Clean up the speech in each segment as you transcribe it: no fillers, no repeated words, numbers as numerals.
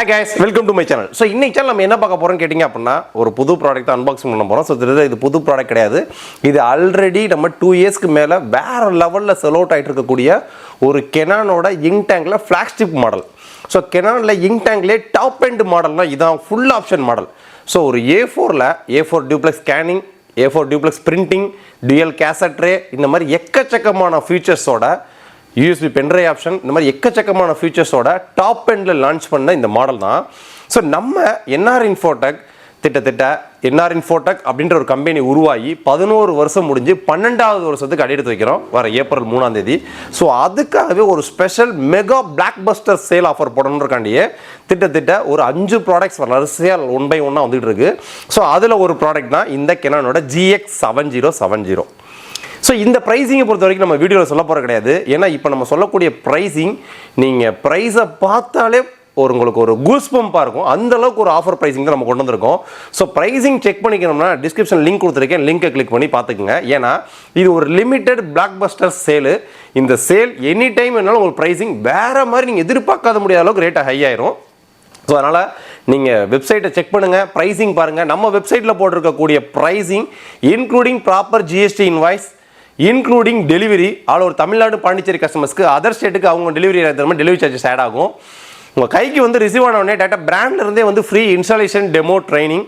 Hi guys, welcome to my channel. So இன்னைக்கு channel நம்ம என்ன பார்க்க போறோம் கேட்டிங்க அப்படினா ஒரு புது ப்ராடக்ட் அன்பாக்சிங் பண்ண போறோம். சோ இது புது ப்ராடக்ட் கிடையாது. இது ஆல்ரெடி நம்ம 2 இயர்ஸ்க்கு மேல வேற லெவல்ல செல் அவுட் ஆயிட்டு இருக்கக்கூடிய ஒரு Canonோட இங்க் டேங்க்ல ஃபிளாக்ஷிப் மாடல். சோ Canonல இங்க் டேங்க்ல டாப் எண்ட் மாடல்னா இதான் ஃபுல் ஆப்ஷன் மாடல். சோ ஒரு A4ல A4 duplex scanning, A4 duplex printing, dual cassette tray இந்த மாதிரி எக்கச்சக்கமான ஃபீச்சர்ஸோட USB பென்ட்ரைவ் ஆப்ஷன் இந்த மாதிரி எக்கச்சக்கமான ஃபீச்சர்ஸோட டாப் எண்டில் லான்ச் பண்ண இந்த மாடல் தான். ஸோ நம்ம NR Infotech திட்டத்திட்ட NR Infotech அப்படின்ற ஒரு கம்பெனி உருவாகி 11 வருஷம் முடிஞ்சு 12வது வருஷத்துக்கு அடியெடுத்து வைக்கிறோம் வர ஏப்ரல் 3ஆம் தேதி. ஸோ அதுக்காகவே ஒரு special mega blockbuster sale offer போடணுன்றக்காண்டியே திட்டத்திட்ட ஒரு 5 ப்ராடக்ட்ஸ் வரிசையாக 1 by 1 வந்துட்டு இருக்கு. ஸோ அதில் ஒரு ப்ராடக்ட் தான் இந்த Canonோட GX7070. ஸோ இந்த ப்ரைஸிங்கை பொறுத்த வரைக்கும் நம்ம வீடியோவில் சொல்ல போகிற கிடையாது. ஏன்னா இப்போ நம்ம சொல்லக்கூடிய ப்ரைஸிங் நீங்கள் ப்ரைஸை பார்த்தாலே உங்களுக்கு ஒரு கூஸ் பம்பாக இருக்கும். அந்தளவுக்கு ஒரு ஆஃபர் ப்ரைஸிங் தான் நம்ம கொண்டு வந்திருக்கோம். ஸோ ப்ரைஸிங் செக் பண்ணிக்கணும்னா டிஸ்கிரிப்ஷன் லிங்க் கொடுத்துருக்கேன், லிங்கை கிளிக் பண்ணி பார்த்துக்குங்க. ஏன்னா இது ஒரு லிமிட்டெட் பிளாக்பஸ்டர் சேலு. இந்த சேல் எனி டைம் என்னாலும் உங்களுக்கு ப்ரைஸிங் வேறு மாதிரி நீங்கள் எதிர்பார்க்காத முடியாத அளவுக்கு ரேட்டை ஹை ஆயிரும். ஸோ அதனால் நீங்கள் வெப்சைட்டை செக் பண்ணுங்கள், ப்ரைஸிங் பாருங்கள். நம்ம வெப்சைட்டில் போட்டிருக்கக்கூடிய pricing including proper GST invoice, including delivery all over Tamil Nadu Pondicherry கஸ்டமர்ஸ்க்கு, அதர் ஸ்டேட்டுக்கு அவங்க டெலிவரி சார்ஜஸ் ஆட் ஆகும். உங்கள் கைக்கு வந்து ரிசீவ் ஆன உடனே டேட்டா பிராண்ட்லேருந்தே வந்து free installation, demo, training,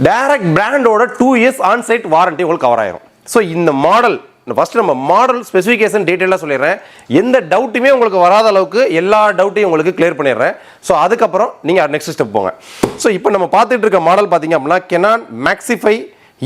direct பிராண்டோட 2 இயர்ஸ் ஆன்சைட் வாரண்ட்டி உங்களுக்கு கவர் ஆயிரும். ஸோ இந்த மாடல் ஃபஸ்ட்டு நம்ம மாடல் ஸ்பெசிஃபிகேஷன் டீட்டெயிலாக சொல்லிடுறேன். எந்த டவுட்டுமே உங்களுக்கு வராத அளவுக்கு எல்லா டவுட்டையும் உங்களுக்கு கிளியர் பண்ணிடுறேன். ஸோ அதுக்கப்புறம் நீங்கள் நெக்ஸ்ட் ஸ்டெப் போங்க. ஸோ இப்போ நம்ம பார்த்துட்டு இருக்க மாடல் பார்த்தீங்க அப்படின்னா Canon Maxify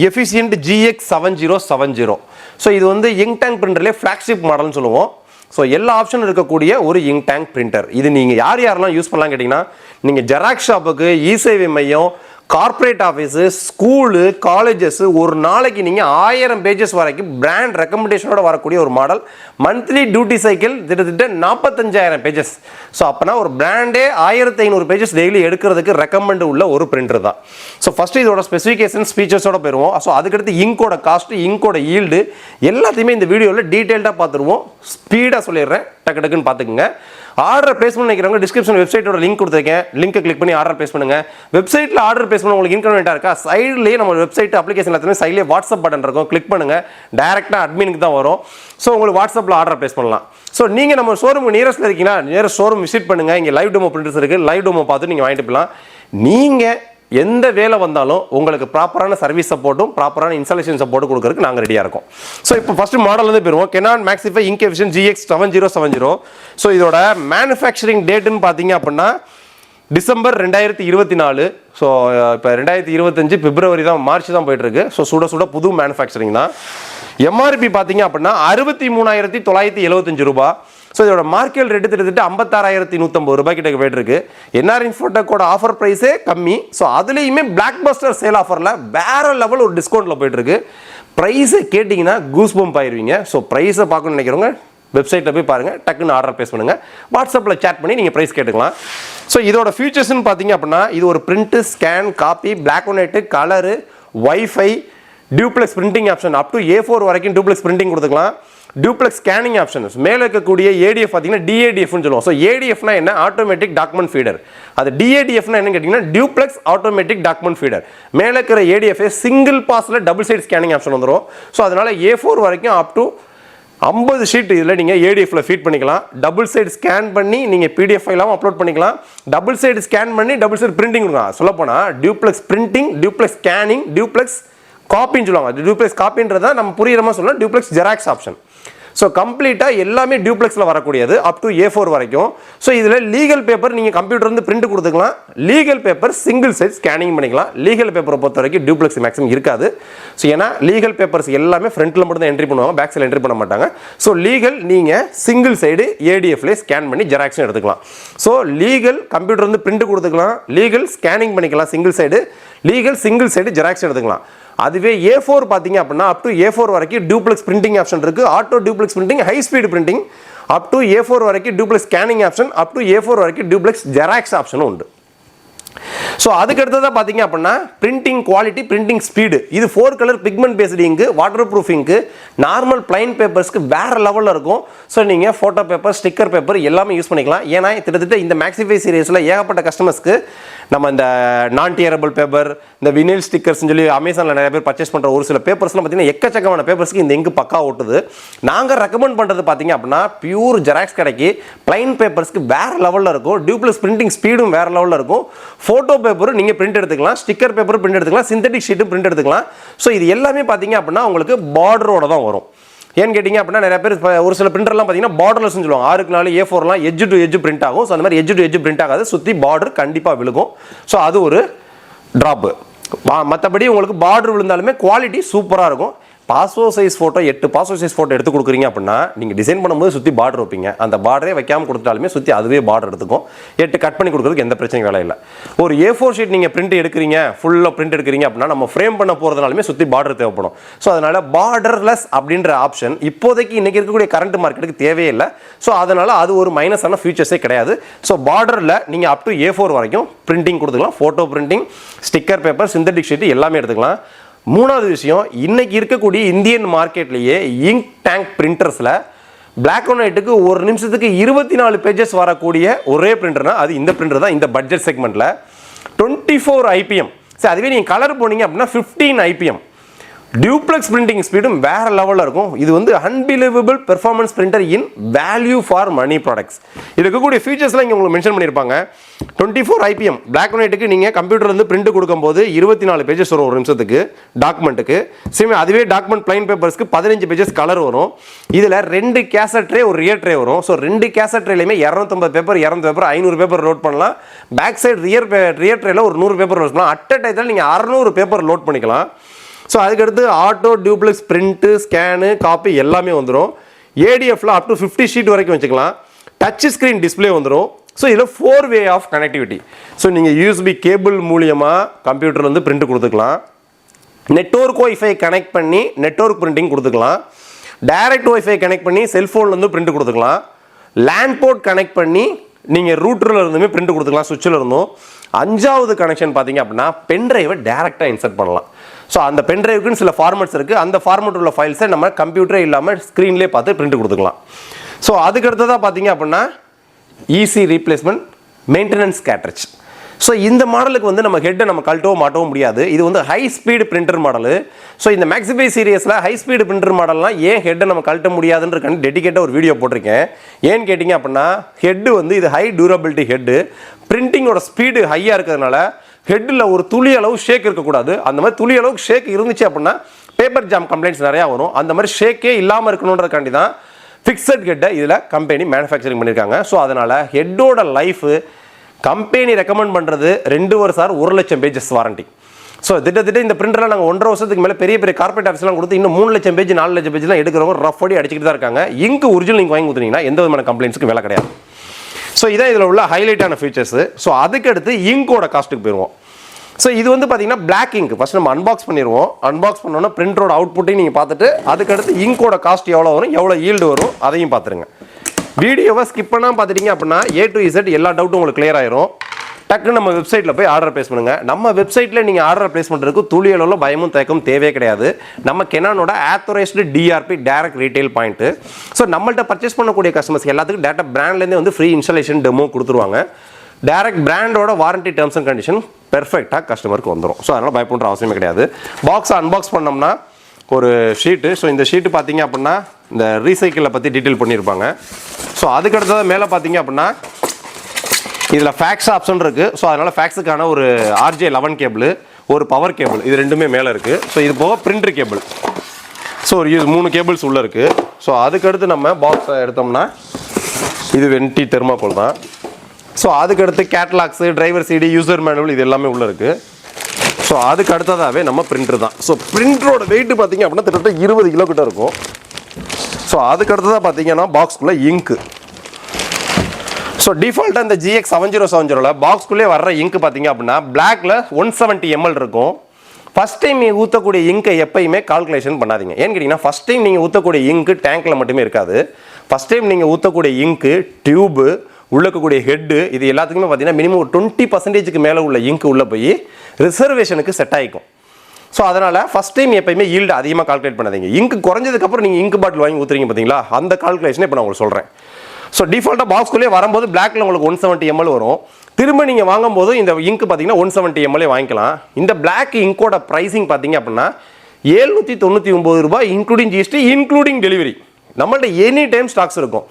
efficient GX7070. So இது வந்து இங்க் டேங்க் பிரிண்டர்லேயே ஃப்ளாக்ஷிப் மாடல்னு சொல்லுவோம். ஸோ எல்லா ஆப்ஷனும் இருக்கக்கூடிய ஒரு இங்க் டேங்க் பிரிண்டர். இது நீங்கள் யாரெல்லாம் யூஸ் பண்ணலாம் கேட்டிங்கன்னா, நீங்கள் ஜெராக்ஸ் ஷாப்புக்கு, இ-சேவை மையம், கார்பரேட் ஆஃபீஸு, ஸ்கூலு, காலேஜஸ், ஒரு நாளைக்கு நீங்கள் 1000 பேஜஸ் வரைக்கும் பிராண்ட் ரெக்கமெண்டேஷனோட வரக்கூடிய ஒரு மாடல். மந்த்லி டியூட்டி சைக்கிள் கிட்டத்தட்ட 45,000 பேஜஸ். ஸோ அப்போனா ஒரு பிராண்டே 1500 பேஜஸ் டெய்லி எடுக்கிறதுக்கு ரெக்கமெண்ட் உள்ள ஒரு பிரிண்டர் தான். ஸோ ஃபஸ்ட்டு இதோட ஸ்பெசிஃபிகேஷன் ஃபீச்சர்ஸோட போயிடுவோம். ஸோ அதுக்கடுத்து இங்கோட காஸ்ட்டு, இங்கோட ஈல்டு எல்லாத்தையுமே இந்த வீடியோவில் டீட்டெயில்டாக பார்த்துருவோம். ஸ்பீடாக சொல்லிடுறேன், டக்கு டக்குன்னு பார்த்துக்குங்க. ஆர்டர் பிளேஸ் பண்ண நினைக்கிறவங்க டிஸ்கிரிப்ஷன் வெப்சைட்டோட லிங்க் கொடுத்துருக்கேன், லிங்கை கிளிக் பண்ணி ஆர்டர் பிளேஸ் பண்ணுங்க. வெப்சைட்டில் ஆர்டர் பிளேஸ் பண்ண உங்களுக்கு இன்கன்வீனியன்ட்டாக இருக்கா, சைட்லேயே நம்ம வெப்சைட் அப்ளிகேஷன் எல்லாத்தையுமே சைட்லேயே வாட்ஸ்அப் பட்டன் இருக்கும், கிளிக் பண்ணுங்க, டேரெக்டாக அட்மினுக்கு தான் வரும். ஸோ உங்களுக்கு வாட்ஸ்அப்பில் ஆர்டர் பிளேஸ் பண்ணலாம். ஸோ நீங்கள் நம்ம ஷோரூம் நியரஸ்ட்டில் இருக்கீங்கன்னா நியரஸ்ட் ஷோரூம் விசிட் பண்ணுங்க. இங்கே லைவ் டெமோ பிரிண்டர்ஸ் இருக்குது, லைவ் டெமோ பார்த்து நீங்கள் வாங்கிட்டு போகலாம். நீங்கள் எந்த வேலை வந்தாலும் உங்களுக்கு ப்ராப்பரான சர்வீஸ் சப்போர்ட்டும் ப்ராப்பரான இன்ஸ்டாலேஷன் சப்போர்ட்டும் கொடுக்கறதுக்கு நாங்கள் ரெடியாக இருக்கோம். ஸோ இப்போ ஃபஸ்ட்டு மாடல் வந்து போயிருவோம். Canon Maxify ink efficient GX7070. So இதோட மேனுஃபேக்சரிங் டேட்டுன்னு பார்த்தீங்க அப்படின்னா டிசம்பர் 2024. ஸோ இப்போ 2025 பிப்ரவரி தான், மார்ச் தான் போயிட்டுருக்கு. ஸோ சுட சுட புது மேனுஃபேக்சரிங் தான். MRP பார்த்தீங்க அப்படின்னா 63,975 ரூபா. ஸோ இதோட மார்க்கெட் ரேட்டு கிட்டத்தட்ட 56,150 ரூபாய் கிட்ட போயிட்டு இருக்கு. NR Infotechோட ஆஃபர் ப்ரைஸே கம்மி. ஸோ அதுலேயுமே பிளாக்பஸ்டர் சேல் ஆஃபரில் வேற லெவல் ஒரு டிஸ்கவுண்ட்டில் போயிட்டு இருக்கு. ப்ரைஸை கேட்டிங்கன்னா கூஸ் பம்ப் ஆயிடுவீங்க. ஸோ ப்ரைஸை பார்க்கணும்னு நினைக்கிறவங்க வெப்சைட்டில் போய் பாருங்கள், டக்குன்னு ஆர்டர் பிளேஸ் பண்ணுங்கள், வாட்ஸ்அப்பில் சேட் பண்ணி நீங்கள் ப்ரைஸ் கேட்டுக்கலாம். ஸோ இதோட ஃபீச்சர்ஸ்ன்னு பார்த்தீங்க அப்படின்னா இது ஒரு print, scan, copy, black and white, colour, wifi, duplex printing option up to A4 வரைக்கும் டியூப்ளெக்ஸ் பிரிண்டிங் கொடுத்துக்கலாம். டியூப்ளெக்ஸ் ஸ்கேனிங் ஆப்ஷன்ஸ் மேலே இருக்கக்கூடிய ADF பார்த்தீங்கன்னா DADFன்னு சொல்லுவோம். ஸோ ADFனா என்ன, ஆட்டோமேட்டிக் டாக்குமெண்ட் ஃபீடர். அது DADFனா என்னன்னு கேட்டிங்கன்னா டியூப்ளெக்ஸ் ஆட்டோமேட்டிக் டாக்குமெண்ட் ஃபீடர். மேலே இருக்கிற ADF சிங்கிள் பாஸில் டபுள் சைட் ஸ்கேனிங் ஆப்ஷன் வந்துடும். ஸோ அதனால் A4 வரைக்கும் அப் டு 50 ஷீட் இதில் நீங்கள் ADFல ஃபீட் பண்ணிக்கலாம். டபுள் சைடு ஸ்கேன் பண்ணி நீங்கள் PDF ஃபைலாகவும் அப்லோட் பண்ணிக்கலாம். டபுள் சைடு ஸ்கேன் பண்ணி டபுள் சைடு பிரிண்டிங் கொடுக்கலாம். சொல்லப்போனால் duplex printing, duplex scanning, duplex காப்பின்னு சொல்லுவாங்க. டியூப்ளெக்ஸ் காப்பின்றதா நம்ம புரியுற மாதிரி சொல்லலாம். Duplex xerox option. ஸோ கம்ப்ளீட்டாக எல்லாமே டியூப்ளெக்ஸில் வரக்கூடியது அப் டு A4 வரைக்கும். ஸோ இதில் லீகல் பேப்பர் நீங்கள் கம்ப்யூட்டர் வந்து பிரிண்ட் கொடுத்துக்கலாம். Legal paper single side scanning பண்ணிக்கலாம். லீகல் பேப்பரை பொறுத்த வரைக்கும் டியூப்ளெக்ஸ் மேக்ஸிமம் இருக்காது. ஸோ ஏன்னா லீகல் பேப்பர்ஸ் எல்லாமே ஃப்ரண்ட்டில் மட்டும் தான் என்ட்ரி பண்ணுவாங்க, பேக் சைடில் என்ட்ரி பண்ண மாட்டாங்க. ஸோ லீகல் நீங்கள் சிங்கிள் சைடு ADFலேயே ஸ்கேன் பண்ணி ஜெராக்ஸும் எடுத்துக்கலாம். ஸோ லீகல் கம்ப்யூட்டர் வந்து பிரிண்ட் கொடுத்துக்கலாம், லீகல் ஸ்கேனிங் பண்ணிக்கலாம் single side, legal single side xerox எடுத்துக்கலாம். அதுவே A4 பார்த்தீங்க அப்படின்னா அப் டு A4 வரைக்கும் டியூப்ளெக்ஸ் பிரிண்டிங் ஆப்ஷன் இருக்குது. Auto duplex printing, high speed printing, up to A4 வரைக்கும் duplex scanning option, up to A4 வரைக்கும் டியூப்ளெக்ஸ் ஜெராக்ஸ் ஆப்ஷனும் உண்டு. ஸோ அதுக்கு அடுத்ததாக பார்த்தீங்க அப்படின்னா பிரிண்டிங் குவாலிட்டி, பிரிண்டிங் ஸ்பீடு. இது 4 கலர் பிக்மெண்ட் பேஸ்டு இங்கு, வாட்டர் ப்ரூஃப் இங்கு, நார்மல் பிளைன் பேப்பர்ஸ்க்கு வேறு லெவலில் இருக்கும். ஸோ நீங்கள் ஃபோட்டோ பேப்பர், ஸ்டிக்கர் பேப்பர் எல்லாமே யூஸ் பண்ணிக்கலாம். ஏன்னா கிட்டத்தட்ட இந்த மேக்ஸிஃபை சீரியஸில் ஏகப்பட்ட கஸ்டமர்ஸ்க்கு நம்ம இந்த நான் டியரபிள் பேப்பர், இந்த வினைல் ஸ்டிக்கர்ஸ்னு சொல்லி அமேசானில் நிறைய பேர் பர்ச்சேஸ் பண்ணுற ஒரு சில பேப்பர்ஸ்லாம் பார்த்தீங்கன்னா எக்கச்சக்கமான பேப்பர்ஸ்க்கு இந்த இங்கு பக்கா ஓட்டுது. நாங்கள் ரெக்கமெண்ட் பண்ணுறது பார்த்தீங்க அப்படின்னா பியூர் ஜெராக்ஸ் கடைக்கு பிளைன் பேப்பர்ஸ்க்கு வேறு லெவலில் இருக்கும். டியூப்ளஸ் பிரிண்டிங் ஸ்பீடும் வேறு லெவலில் இருக்கும். ஃபோட்டோ பேப்பரும் நீங்கள் பிரிண்ட் எடுத்துக்கலாம், ஸ்டிக்கர் பேப்பரும் பிரிண்ட் எடுத்துக்கலாம், சிந்தட்டிக் ஷீட்டும் பிரிண்ட் எடுத்துக்கலாம். ஸோ இது எல்லாமே பார்த்தீங்க அப்படின்னா உங்களுக்கு பார்டரோட தான் வரும். ஏன்னு கேட்டிங்க அப்படின்னா நிறைய பேர் ஒரு சில பிரிண்டர்லாம் பார்த்தீங்கன்னா பார்டர்லெஸ்னு சொல்லுவாங்க. 6x4 A4லாம் எட்ஜ் டு எட்ஜ் பிரிண்ட் ஆகும். ஸோ அந்த மாதிரி எட்ஜ் டு எட்ஜ் பிரிண்ட் ஆகாது, சுற்றி பார்டர் கண்டிப்பாக விழுகும். ஸோ அது ஒரு ட்ராப்பு. மற்றபடி உங்களுக்கு பார்டர் விழுந்தாலுமே குவாலிட்டி சூப்பராக இருக்கும். Passport size photo 8 passport size photo எடுத்து கொடுக்குறீங்க அப்படின்னா நீங்கள் டிசைன் பண்ணும்போது சுற்றி பார்டர் வைப்பீங்க. அந்த பார்டரே வைக்காமல் கொடுத்தாலுமே சுற்றி அதுவே பார்டர் எடுத்துக்கும். 8 கட் பண்ணி கொடுக்குறதுக்கு எந்த பிரச்சனையும் வேலை இல்லை. ஒரு A4 ஷீட் நீங்கள் பிரிண்ட் எடுக்கிறீங்க, ஃபுல்லாக பிரிண்ட் எடுக்கிறீங்க அப்படின்னா நம்ம ஃப்ரேம் பண்ண போகிறதுனாலுமே சுற்றி பார்டர் தேவைப்படும். ஸோ அதனால் பார்டர்லெஸ் அப்படின்ற ஆப்ஷன் இப்போதைக்கு இன்றைக்கி இருக்கக்கூடிய கரண்ட் மார்க்கெட்டுக்கு தேவையே இல்லை. ஸோ அதனால் அது ஒரு மைனஸான ஃபியூச்சர்ஸே கிடையாது. ஸோ பார்டரில் நீங்கள் அப் டு A4 வரைக்கும் பிரிண்டிங் கொடுத்துக்கலாம். Photo printing, sticker paper, synthetic sheet எல்லாமே எடுத்துக்கலாம். மூணாவது விஷயம், இன்னைக்கு இருக்கக்கூடிய இந்தியன் மார்க்கெட்லேயே இங்க் டேங்க் பிரிண்டர்ஸில் பிளாக் அண்ட் ஒயிட்டுக்கு ஒரு நிமிஷத்துக்கு 24 பேஜஸ் வரக்கூடிய ஒரே பிரிண்டர்னா அது இந்த பிரிண்டர் தான். இந்த பட்ஜெட் செக்மெண்ட்டில் 24 IPM. சரி, அதுவே நீங்கள் கலர் போனீங்க அப்படின்னா 15 IPM. டியூப்ளெக்ஸ் பிரிண்டிங் ஸ்பீடும் வேறு லெவலில் இருக்கும். இது வந்து unbelievable performance printer in value for money products. இது இருக்கக்கூடிய ஃபீச்சர்ஸ்லாம் இங்கே உங்களுக்கு மென்ஷன் பண்ணியிருப்பாங்க. 24 IPM பிளாக் அண்ட் ஒயிட்டுக்கு நீங்கள் கம்ப்யூட்டர்லேருந்து பிரிண்ட் கொடுக்கும்போது 24 பேஜஸ் வரும் ஒரு நிமிஷத்துக்கு டாக்குமெண்ட்டுக்கு. சேம் அதுவே டாக்குமெண்ட் பிளைன் பேப்பர்ஸ்க்கு 15 பேஜஸ் கலர் வரும். இதில் 2 கேசட் ட்ரே, ஒரு ரியர் ட்ரே வரும். ஸோ 2 கேசட் ட்ரேலையுமே 250 பேப்பர், 200 பேப்பர், 500 பேப்பர் லோட் பண்ணலாம். பேக் சைடு ரியர் ட்ரேல ஒரு 100 பேப்பர் லோட் பண்ணலாம். அட் அ டைத்தில் நீங்கள் 600 பேப்பர் லோட் பண்ணிக்கலாம். ஸோ அதுக்கடுத்து auto, duplex, print, scan, copy எல்லாமே வந்துடும். ஏடிஎஃப்ல அப் டு 50 ஷீட் வரைக்கும் வச்சுக்கலாம். டச் ஸ்க்ரீன் டிஸ்பிளே வந்துடும். ஸோ இதில் 4 வே ஆஃப் கனெக்டிவிட்டி. ஸோ நீங்கள் USB கேபிள் மூலியமாக கம்ப்யூட்டர் வந்து பிரிண்ட் கொடுத்துக்கலாம். நெட்வொர்க் ஒய்ஃபை கனெக்ட் பண்ணி நெட்வொர்க் பிரிண்டிங் கொடுத்துக்கலாம். டைரக்ட் ஒய்ஃபை கனெக்ட் பண்ணி செல்ஃபோன்லேருந்து பிரிண்ட் கொடுத்துக்கலாம். லேண்ட் போர்ட் கனெக்ட் பண்ணி நீங்கள் ரூட்டரில் இருந்துமே பிரிண்ட் கொடுத்துக்கலாம், சுவிட்சில் இருந்தும். 5வது கனெக்ஷன் பார்த்தீங்க அப்படின்னா பென்ட்ரைவை டேரெக்டாக இன்சர்ட் பண்ணலாம். ஸோ அந்த பென்ட்ரைவுக்குன்னு சில ஃபார்மெட்ஸ் இருக்குது. அந்த ஃபார்மெட் உள்ள ஃபைல்ஸை நம்ம கம்ப்யூட்டரே இல்லாமல் ஸ்க்ரீன்லேயே பார்த்து பிரிண்ட் கொடுத்துக்கலாம். ஸோ அதுக்கு அடுத்ததாக பார்த்தீங்க அப்படின்னா easy replacement, maintenance cartridge. So இந்த மாடலுக்கு வந்து நம்ம ஹெட்டை நம்ம கழட்டவும் மாட்டவும் முடியாது. இது வந்து high speed printer model. So இந்த மேக்ஸிஃபை சீரியஸில் ஹை ஸ்பீடு பிரிண்டர் மாடல்லாம் ஏன் ஹெட்டை நம்ம கழட்ட முடியாதுன்ற டெடிகேட்டாக ஒரு வீடியோ போட்டிருக்கேன். ஏன்னு கேட்டிங்க அப்படின்னா ஹெட்டு வந்து இது ஹை டியூரபிலிட்டி ஹெட்டு. பிரிண்டிங்கோட ஸ்பீடு ஹையாக இருக்கிறதுனால ஹெட்டில் ஒரு துளி அளவு ஷேக் இருக்கக்கூடாது. அந்த மாதிரி துளி அளவுக்கு ஷேக் இருந்துச்சு அப்படின்னா பேப்பர் ஜாம் கம்ப்ளைண்ட்ஸ் நிறையா வரும். அந்த மாதிரி ஷேக்கே இல்லாமல் இருக்கணுன்றக்காண்டி தான் ஃபிக்ஸட் ஹெட்டை இதில் கம்பெனி மேனுஃபேக்சரிங் பண்ணியிருக்காங்க. ஸோ அதனால் ஹெட்டோட லைஃபு கம்பெனி ரெக்கமெண்ட் பண்ணுறது 2 வருஷம் 1 லட்சம் பேஜஸ் வாரண்டி. ஸோ திட்டத்திட்ட இந்த பிரிண்டரில் நாங்கள் 1.5 வருஷத்துக்கு மேலே பெரிய பெரிய கார்பரேட் ஆஃபீஸ்லாம் கொடுத்து இன்னும் 3 லட்சம் பேஜ் 4 லட்சம் பேஜ்லாம் எடுக்கிறவங்க ரஃப் அடி அடிச்சுக்கிட்டு தான் இருக்காங்க. இங்கு ஒரிஜினல் நீங்கள் வாங்கி கொடுத்தீங்கன்னா எந்த விதமான கம்ப்ளைண்ட்ஸுக்கு வேலை கிடையாது. ஸோ இதான் இதில் உள்ள ஹைலைட்டான ஃபீச்சர்ஸு. ஸோ அதுக்கடுத்து இங்கோட காஸ்ட்டுக்கு போயிடுவோம். ஸோ இது வந்து பார்த்தீங்கன்னா பிளாக் இங்க் ஃபஸ்ட் நம்ம அன்பாக்ஸ் பண்ணிடுவோம். அன்பாக்ஸ் பண்ணோன்னா பிரிண்டரோட அவுட்புட்டையும் நீங்கள் பார்த்துட்டு அதுக்கடுத்து இங்கோட காஸ்ட் எவ்வளோ வரும், எவ்வளோ ஈல்டு வரும் அதையும் பார்த்துருங்க. வீடியோவை ஸ்கிப் பண்ணாமல் பார்த்துட்டிங்க அப்படின்னா A to Z எல்லா டவுட்டும் உங்களுக்கு கிளியர் ஆயிரும். டக்குன்னு நம்ம வெப்சைட்டில் போய் ஆர்டர் ப்ளேஸ் பண்ணுங்கள். நம்ம வெப்சைட்டில் நீங்கள் ஆர்டர் ப்ளேஸ் பண்ணுறதுக்கு துளி அளவில் பயமும் தயக்கம் தேவையே கிடையாது. நம்ம கெனானோட authorised DRP direct retail point. So நம்மள்ட்ட பர்ச்சேஸ் பண்ணக்கூடிய கஸ்டமர்ஸ் எல்லாத்துக்கும் டேட்டா பிராண்ட்லேருந்தே வந்து ஃப்ரீ இன்ஸ்டாலேஷன் டெமோ கொடுத்துருவாங்க. டைரக்ட் பிராண்டோட வாரண்டி டேர்ம்ஸ் அண்ட் கண்டிஷன் பெர்ஃபெக்டாக கஸ்டமருக்கு வந்துடும். ஸோ அதனால் பயப்படுற அவசியமே கிடையாது. பாக்ஸை அன்பாக்ஸ் பண்ணோம்னா ஒரு ஷீட்டு. ஸோ இந்த ஷீட்டு பார்த்தீங்க அப்படின்னா இந்த ரீசைக்கிளை பற்றி டீட்டெயில் பண்ணியிருப்பாங்க. ஸோ அதுக்கடுத்தது மேலே பார்த்தீங்க அப்படின்னா இதில் ஃபேக்ஸ் ஆப்ஷன் இருக்குது. ஸோ அதனால் ஃபேக்ஸுக்கான ஒரு RJ11 கேபிள், ஒரு பவர் கேபிள், இது ரெண்டுமே மேலே இருக்குது. ஸோ இது போக பிரிண்டர் கேபிள். ஸோ ஒரு 3 கேபிள்ஸ் உள்ளே இருக்குது. ஸோ அதுக்கடுத்து நம்ம பாக்ஸை எடுத்தோம்னா இது வென்டி தெர்மாக்கோல் தான். ஸோ அதுக்கடுத்து கேட்லாக்ஸு, டிரைவர் CD, யூசர் மேனுவல் இது எல்லாமே உள்ளே இருக்குது. ஸோ அதுக்கு அடுத்ததாகவே நம்ம பிரிண்டர் தான். ஸோ பிரிண்டரோட வெயிட் பார்த்தீங்க அப்படின்னா கிட்டத்தட்ட 20 கிலோ கிட்ட இருக்கும். ஸோ அதுக்கு அடுத்ததாக பார்த்தீங்கன்னா பாக்ஸ்குள்ளே இங்கு. ஸோ டிஃபால்ட்டாக இந்த GX7070 பாக்ஸ்குள்ளே வர்ற இங்கு பார்த்தீங்க அப்படின்னா பிளாக்ல 170 ml இருக்கும். ஃபஸ்ட் டைம் நீங்கள் ஊற்றக்கூடிய இங்கை எப்பயுமே கால்குலேஷன் பண்ணாதீங்க. ஏன்னு கேட்டிங்கன்னா ஃபஸ்ட் டைம் நீங்கள் ஊற்றக்கூடிய இங்கு டேங்க்கில் மட்டுமே இருக்காது. ஃபஸ்ட் டைம் நீங்கள் ஊற்றக்கூடிய இங்கு டியூபு, உள்ள இருக்கக்கூடிய ஹெட்டு இது எல்லாத்துக்குமே பார்த்தீங்கன்னா மினிமம் ஒரு 20% மேலே உள்ள இங்க் உள்ளே போய் ரிசர்வேஷனுக்கு செட் ஆகிக்கும். ஸோ அதனால் ஃபஸ்ட் டைம் எப்பயுமே ஈல்டு அதிகமாக கால்குலேட் பண்ணாதீங்க. இங்க் குறைஞ்சதுக்கப்புறம் நீங்கள் இங்க் பாட்டில் வாங்கி ஊற்றுறீங்க பார்த்தீங்களா, அந்த கால்குலேஷனை இப்போ நான் உங்களுக்கு சொல்கிறேன். ஸோ டிஃபால்ட்டாக பாக்ஸ்குள்ளேயே வரும்போது பிளாக்ல உங்களுக்கு 170 ml வரும். திரும்ப நீங்கள் வாங்கும்போது இந்த இங்க் பார்த்தீங்கன்னா 170 ml வாங்கிக்கலாம். இந்த பிளாக் இங்கோட ப்ரைஸிங் பார்த்தீங்க அப்படின்னா 799 ரூபாய் இன்க்ளூடிங் ஜிஎஸ்டி இன்க்ளூடிங் டெலிவரி. நம்மள்ட்ட எனி டைம் ஸ்டாக்ஸ் இருக்கும்.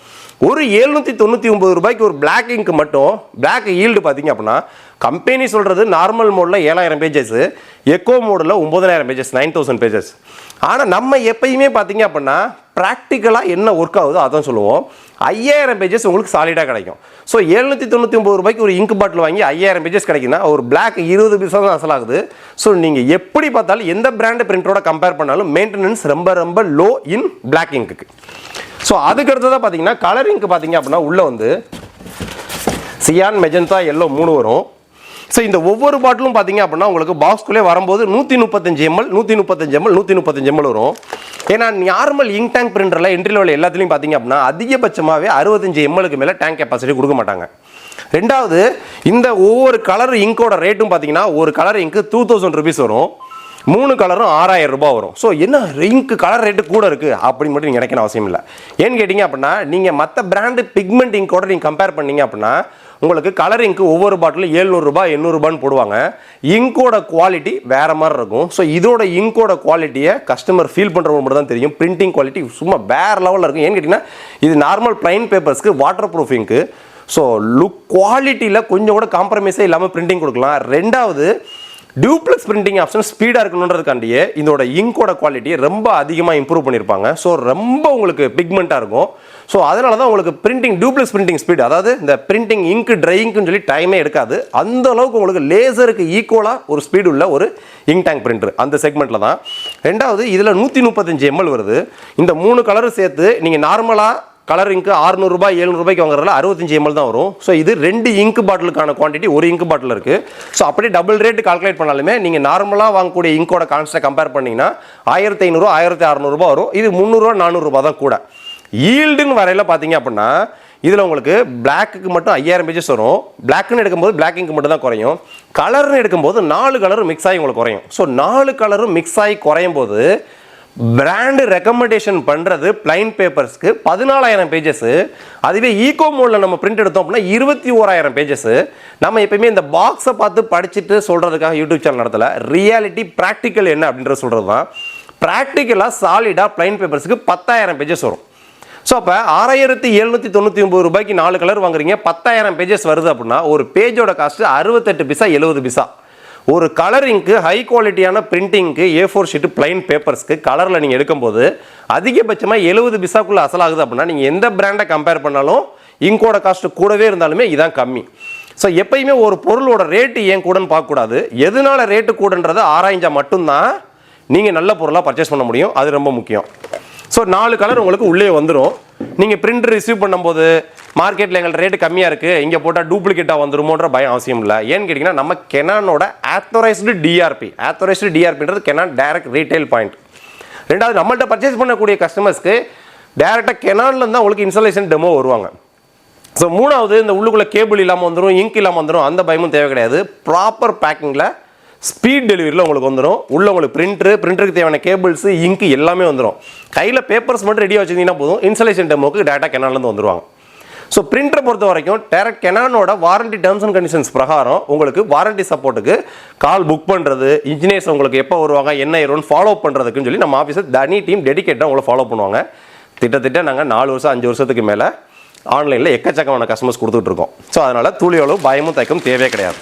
ஒரு 799 ரூபாய்க்கு ஒரு பிளாக் இங்க் மட்டும் பிளாக் ஈல்டு பார்த்தீங்க அப்படின்னா கம்பெனி சொல்கிறது நார்மல் மோடில் 7000 பேஜஸ், எக்கோ மோடில் 9000 பேஜஸ், 9000 பேஜஸ். ஆனால் நம்ம எப்பயுமே பார்த்தீங்க அப்படின்னா ப்ராக்டிக்கலாக என்ன ஒர்க் ஆகுதோ அதான் சொல்லுவோம். 5000 பேஜஸ் உங்களுக்கு சாலிடாக கிடைக்கும். ஸோ 799 ரூபாய்க்கு ஒரு இங்க் பாட்டில் வாங்கி 5000 பேஜஸ் கிடைக்குன்னா ஒரு பிளாக் 20 பைசா தான் அசலாகுது. ஸோ நீங்கள் எப்படி பார்த்தாலும் எந்த பிராண்டு பிரிண்டரோட கம்பேர் பண்ணாலும் மெயின்டெனன்ஸ் ரொம்ப ரொம்ப low in black ink. So அதுக்கு அடுத்ததாக பார்த்தீங்கன்னா கலர் இங்க் பார்த்தீங்க அப்படின்னா உள்ளே வந்து சியான், மெஜந்தா, எல்லோ 3 வரும். ஸோ இந்த ஒவ்வொரு பாட்டிலும் பார்த்தீங்க அப்படின்னா உங்களுக்கு பாக்ஸ்குள்ளே வரும்போது 135 ml 135 ml 135 ml வரும். ஏன்னா நார்மல் இங்க் டேங்க் பிரிண்டரில் என்ட்ரி லெவல் எல்லாத்துலையும் பார்த்தீங்க அப்படின்னா அதிகபட்சமாகவே 65 ml மேலே டேங்க் கெப்பாசிட்டி கொடுக்க மாட்டாங்க. ரெண்டாவது இந்த ஒவ்வொரு கலர் இங்கோட ரேட்டும் பார்த்தீங்கன்னா ஒரு கலர் இங்க்கு 2000 rupees வரும், 3 கலரும் 6000 ரூபாய் வரும். ஸோ என்ன இங்க் கலர் ரேட்டு கூட இருக்குது அப்படின்னு மட்டும் நீங்கள் நினைக்கணும் அவசியம் இல்லை. ஏன்னு கேட்டிங்க அப்படின்னா நீங்கள் மற்ற பிராண்டு பிக்மெண்ட் இங்கோட நீங்கள் கம்பேர் பண்ணீங்க அப்படின்னா உங்களுக்கு கலர் இங்க்கு ஒவ்வொரு பாட்டிலும் 700 ரூபாய் 800 ரூபான்னு போடுவாங்க. இங்கோட குவாலிட்டி வேற மாதிரி இருக்கும். ஸோ இதோட இங்கோட குவாலிட்டியை கஸ்டமர் ஃபீல் பண்ணுறவங்க மட்டும் தான் தெரியும். பிரிண்டிங் குவாலிட்டி சும்மா வேற லெவலில் இருக்கும். ஏன்னு கேட்டிங்கன்னா இது நார்மல் பிளைன் பேப்பர்ஸ்க்கு வாட்டர் ப்ரூஃப் இங்க்கு. ஸோ லுக் குவாலிட்டியில் கொஞ்சம் கூட காம்ப்ரமைஸே இல்லாமல் பிரிண்டிங் கொடுக்கலாம். ரெண்டாவது டியூப்ளெக்ஸ் பிரிண்டிங் ஆப்ஷன் ஸ்பீடாக இருக்கணுன்றதுக்காண்டியே இதோட இங்கோட குவாலிட்டியை ரொம்ப அதிகமாக இம்ப்ரூவ் பண்ணியிருப்பாங்க. ஸோ ரொம்ப உங்களுக்கு பிக்மெண்ட்டாக இருக்கும். ஸோ அதனால தான் உங்களுக்கு பிரிண்டிங் டியூப்ளெக்ஸ் பிரிண்டிங் ஸ்பீடு, அதாவது இந்த பிரிண்டிங் இங்க் ட்ரை இங்க்னு சொல்லி டைமே எடுக்காது. அந்த அளவுக்கு உங்களுக்கு லேசருக்கு ஈக்குவலாக ஒரு ஸ்பீடு உள்ள ஒரு இங்க் டேங்க் பிரிண்டர் அந்த செக்மெண்ட்டில் தான். ரெண்டாவது இதில் 135 ml வருது. இந்த 3 கலரும் சேர்த்து நீங்கள் நார்மலாக கலர் இங்க்கு 600 ரூபாய் 700 ரூபாய்க்கு வாங்குறதுல 65 ml தான் வரும். ஸோ இது 2 இங்க் பாட்டிலுக்கான குவான்டிட்டி ஒரு இங்க் பாட்டில் இருக்குது. ஸோ அப்படியே டபுள் ரேட் கால்குலேட் பண்ணாலுமே நீங்கள் நார்மலாக வாங்கக்கூடிய இங்கோட கான்ஸ்ட்டை கம்பேர் பண்ணிங்கன்னா 1500 1600 ரூபாய் வரும். இது 300 400 ரூபாய் தான் கூட. ஈல்டுன்னு வரையில் பார்த்தீங்க அப்படின்னா இதில் உங்களுக்கு பிளாக்கு மட்டும் 5000 பேஜஸ் வரும். பிளாக்னு எடுக்கும்போது பிளாக் இங்க் மட்டும் தான் குறையும். கலர்னு எடுக்கும்போது 4 கலரும் மிக்ஸ் ஆகி உங்களுக்கு குறையும். ஸோ 4 கலரும் மிக்ஸ் ஆகி குறையும் போது பிராண்டு ரெக்கமெண்டேஷன் பண்ணுறது பிளைன் பேப்பர்ஸ்க்கு 14000 பேஜஸ். அதுவே ஈகோ மோடில் நம்ம பிரிண்ட் எடுத்தோம் அப்படின்னா 21000 பேஜஸ். நம்ம எப்பயுமே இந்த பாக்ஸை பார்த்து படிச்சுட்டு சொல்கிறதுக்காக யூடியூப் சேனல் நடத்தல. ரியாலிட்டி ப்ராக்டிக்கல் என்ன அப்படின்ற சொல்கிறது தான். ப்ராக்டிக்கலாக சாலிடாக பிளைன் பேப்பர்ஸ்க்கு 10000 பேஜஸ் வரும். ஸோ அப்போ 6799 ரூபாய்க்கு 4 கலர் வாங்குறீங்க, 10000 பேஜஸ் வருது அப்படின்னா ஒரு பேஜோட காஸ்ட்டு 68 பைசா 70 பைசா. ஒரு கலரிங்க்கு ஹை குவாலிட்டியான பிரிண்டிங்க்கு A4 ஷீட்டு பிளைன் பேப்பர்ஸ்க்கு கலரில் நீங்கள் எடுக்கும்போது அதிகபட்சமாக 70 பைசாக்குள்ளே அசலாகுது அப்படின்னா நீங்கள் எந்த பிராண்டை கம்பேர் பண்ணாலும் இங்கோட காஸ்ட்டு கூடவே இருந்தாலுமே இதான் கம்மி. ஸோ எப்பயுமே ஒரு பொருளோட ரேட்டு ஏன் கூடன்னு பார்க்கக்கூடாது, எதனால ரேட்டு கூடன்றதை ஆராய்ஞ்சால் மட்டும்தான் நீங்கள் நல்ல பொருளாக பர்ச்சேஸ் பண்ண முடியும். அது ரொம்ப முக்கியம். ஸோ 4 கலர் உங்களுக்கு உள்ளே வந்துடும். நீங்கள் பிரிண்ட் ரிசீவ் பண்ணும்போது மார்க்கெட்டில் எங்கள் ரேட்டு கம்மியாக இருக்குது, இங்கே போட்டால் டூப்ளிகேட்டாக வந்துருமோன்ற பயம் அவசியம் இல்லை. ஏன்னு கேட்டிங்கன்னா நம்ம கெனானோட ஆத்தரைஸ்டு டிஆர்பின்றது கெனான் டைரக்ட் ரீட்டைல் பாயிண்ட். ரெண்டாவது நம்மள்கிட்ட பர்ச்சேஸ் பண்ணக்கூடிய கஸ்டமர்ஸ்க்கு டேரெக்டாக கெனான்லேருந்து தான் உங்களுக்கு இன்ஸ்டாலேஷன் டெமோ வருவாங்க. ஸோ மூணாவது இந்த உள்ளுக்குள்ளே கேபிள் இல்லாமல் வந்துடும், இங்க் இல்லாமல் வந்துடும், அந்த பயமும் தேவை கிடையாது. ப்ராப்பர் பேக்கிங்கில் ஸ்பீட் டெலிவரியில் உங்களுக்கு வந்துடும். உள்ள உங்களுக்கு பிரிண்டருக்கு தேவையான கேபிள்ஸு இங்கு எல்லாமே வந்துடும். கையில் பேப்பர்ஸ் மட்டும் ரெடியாக வச்சுருந்தீங்கன்னா போதும், இன்ஸ்டாலேஷன் டெமோக்கு டேட்டா கெனான்லேருந்து வந்துடுவாங்க. ஸோ பிரிண்டரை பொறுத்த வரைக்கும் டேரக்ட் கெனானோட வாரண்டி டேர்ம்ஸ் அண்ட் கண்டிஷன்ஸ் பிரகாரம் உங்களுக்கு வாரண்டி சப்போர்ட்டுக்கு கால் புக் பண்ணுறது, இன்ஜினியர்ஸ் உங்களுக்கு எப்போ வருவாங்க என்ன ஏறும்னு ஃபாலோ பண்ணுறதுக்குன்னு சொல்லி நம்ம ஆஃபீஸர் தனி டீம் டெடிகேட்டாக உங்களை ஃபாலோ பண்ணுவாங்க. திட்டத்திட்ட நாங்கள் 4 வருஷம் 5 வருஷத்துக்கு மேலே ஆன்லைனில் எக்கச்சக்கமான கஸ்டமர்ஸ் கொடுத்துட்ருக்கோம். ஸோ அதனால் துளியோளவு பயமும் தயக்கம் தேவையே கிடையாது.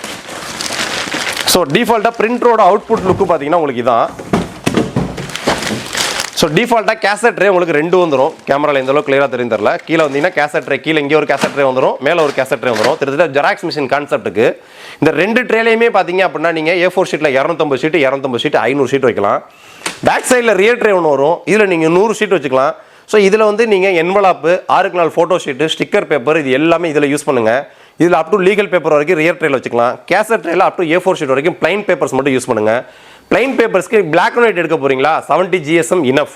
ஸோ டிஃபால்ட்டாக பிரிண்டரோட அவுட்புட் லுக்கு பார்த்தீங்கன்னா உங்களுக்கு இதான். ஸோ டிஃபால்ட்டாக கேசட் ட்ரே உங்களுக்கு 2 வந்துடும். கேமராவில் எந்த அளவுக்கு கிளியராக தெரியும் தெரியல. கீழே வந்தீங்கன்னா கேசட் ட்ரே, கீழே இங்கே ஒரு கேசட் ட்ரே வந்துடும், மேலே ஒரு கேசட் ட்ரே வந்துடும். கிட்டத்தட்ட ஜெராக்ஸ் மிஷின் கான்செப்ட்டுக்கு இந்த 2 ட்ரேலையுமே பார்த்தீங்க அப்படின்னா நீங்கள் A4 ஷீட்டில் 250 ஷீட்டு 500 ஷீட் வைக்கலாம். பேக் சைடில் ரியர் ட்ரே ஒன்று வரும், இதில் நீங்கள் 100 ஷீட் வச்சுக்கலாம். ஸோ இதில் வந்து நீங்கள் என்வலாப்பு 6 நாள் ஃபோட்டோ ஷீட்டு ஸ்டிக்கர் பேப்பர் இது எல்லாமே இதில் யூஸ் பண்ணுங்கள். இதில் அப் டு லீகல் பேப்பர் வரைக்கும் ரியர் ட்ரேல வச்சுக்கலாம். கேசட் ட்ரேல அப் டு A4 ஷீட் வரைக்கும் பிளைன் பேப்பர்ஸ் மட்டும் யூஸ் பண்ணுங்கள். பிளைன் பேப்பர்ஸ்க்கு பிளாக் அண்ட் ஒயிட் எடுக்க போகிறீங்களா 70 GSM இனஃப்,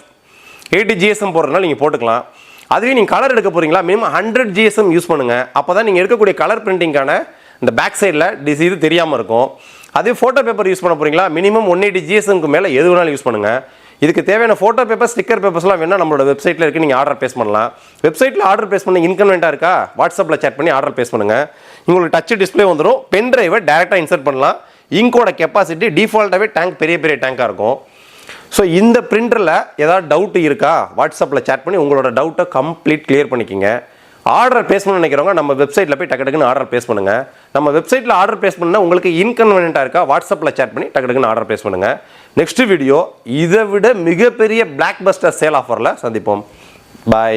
80 GSM போடுறதுனால நீங்கள் போட்டுக்கலாம். அதுவே நீங்கள் கலர் எடுக்க போகிறீங்களா மினிமம் 100 GSM யூஸ் பண்ணுங்கள். அப்போ தான் நீங்கள் எடுக்கக்கூடிய கலர் பிரிண்டிங்கான இந்த பேக் சைடில் இது தெரியாமல் இருக்கும். அதே ஃபோட்டோ பேப்பர் யூஸ் பண்ண போகிறீங்களா மினிமம் 180 GSMக்கு மேலே எது வேணாலும் யூஸ் பண்ணுங்கள். இதுக்கு தேவையான ஃபோட்டோ பேப்பர் ஸ்டிக்கர் பேப்பர்ஸ்லாம் வேணால் நம்மளோட வெப்சைட்டில் இருக்குது, நீங்கள் ஆர்டர் பேஸ் பண்ணலாம். வெப்சைட்டில் ஆர்டர் பேஸ் பண்ண இன்கன்வென்ட்டாக இருக்கா வாட்ஸ்அப்பில் சேட் பண்ணி ஆர்டர் பேஸ் பண்ணுங்கள். உங்களுக்கு டச் டிஸ்பிளே வந்துடும். பென் டிரைவை டேரெக்டாக இன்சர்ட் பண்ணலாம். இங்கோட கெப்பாசிட்டி டிஃபால்ட்டாகவே டேங்க் பெரிய பெரிய டேங்காக இருக்கும். ஸோ இந்த பிரிண்டரில் ஏதாவது டவுட் இருக்கா வாட்ஸ்அப்பில் சேட் பண்ணி உங்களோட டவுட்டை கம்ப்ளீட் கிளியர் பண்ணிக்கிங்க. ஆர்டர் பேஸ் பண்ண நினைக்கிறவங்க நம்ம வெப்சைட்டில் போய் டக்குன்னு ஆர்டர் பேஸ் பண்ணுங்கள். நம்ம வெப்சைட்டில் ஆர்டர் பேஸ் பண்ணால் உங்களுக்கு இன்கன்வீனியன்ட்டாக இருக்கா வாட்ஸ்அப்பில் சேட் பண்ணி டக்குன்னு ஆர்டர் பேஸ் பண்ணுங்கள். நெக்ஸ்ட் வீடியோ இதை விட மிகப்பெரிய பிளாக் பஸ்டர் சேல் ஆஃபரில் சந்திப்போம். பாய்.